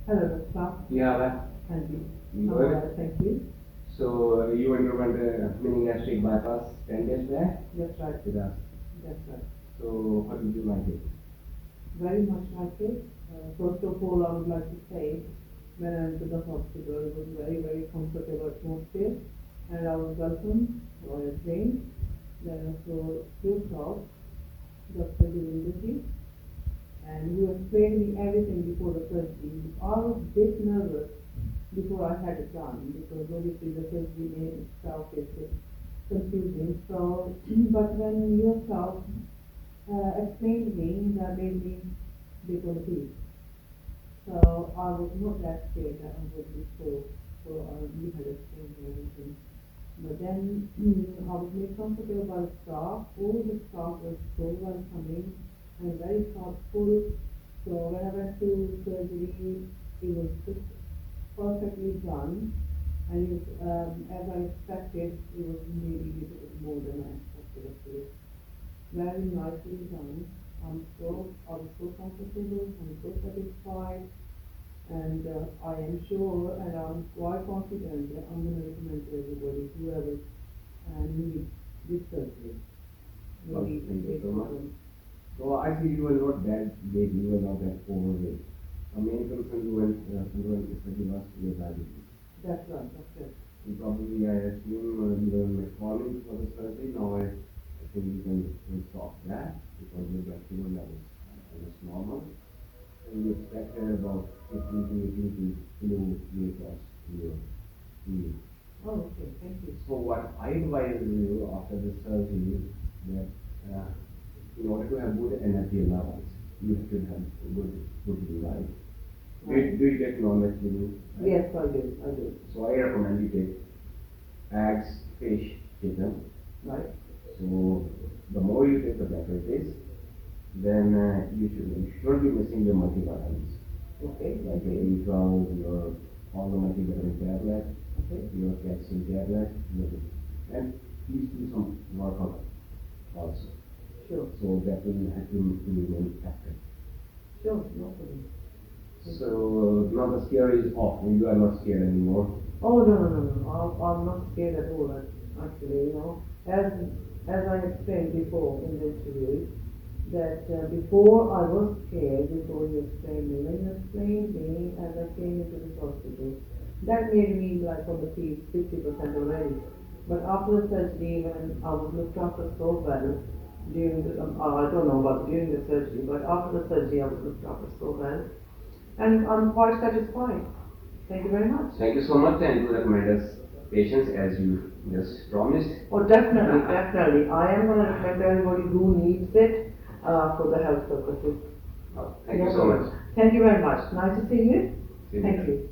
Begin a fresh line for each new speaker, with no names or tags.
Hello, Doctor.
Yeah,
Thank you.
good.
Thank you.
So you underwent a mini gastric bypass 10 days back
That's right.
with us.
That's right.
So how did you like it?
Very much like it. First of all, I would like to say, when I entered the hospital, it was very comfortable atmosphere, and I was welcomed by a train. Then also two talks, Dr. Jalandhar, and who explained me everything before the surgery. I was a bit nervous before I had it done, because obviously the surgery name itself is a bit confusing. So, but when your staff explained me, that made me bit on the feet. So I was not that scared that I was before. So we had explained everything. But then I was made comfortable by the staff. All the staff was so welcoming and very thoughtful. So when I went to surgery, it was just perfectly done. And it, as I expected, it was maybe a little bit more than I expected actually. Very nicely done. I was so comfortable, I'm so satisfied, and I am sure and I'm quite confident that I'm going to recommend to everybody, whoever needs this surgery.
Thank you so much. So I see you were not that big, you were not that overweight. A main concern you went especially was your diabetes.
That's right, that's right.
You probably, I assume, you were metformin for the surgery. Now I think you can stop that because your blood sugar level is normal. And you expected about 15 to 18 kilo weight loss in your meal.
Oh, okay, thank you.
So what I advise you after the surgery that in order to have good energy levels, you should have a good life.
Right.
Do you take non-vegetarian?
Yes, I do.
So I recommend you take eggs, fish, chicken.
Right.
So the more you take, the better it is. Then you should be missing your multivitamins.
Okay.
Like your B12, your all the multivitamin tablet,
Okay.
your calcium tablet, and please do some workout also.
Sure.
So that will help you to remain active.
Sure, no problem.
So now the scare is off. You are not scared anymore.
Oh, no. I'm not scared at all, actually, you know. As I explained before in the interview, that before I was scared, before you explained me, when you explained me as I came into this hospital, that made me like on the feet 50% already. But after the surgery, when I was looked after so well, during the, I don't know about during the surgery, but after the surgery I was looked after so well, and I'm quite satisfied. Thank you very much.
Thank you so much, and you recommend us patients as you just promised.
Oh, definitely. I am going to recommend to everybody who needs it for the health purposes.
Oh, thank you so much.
Thank you very much. Nice to see you.
See you.
Thank you.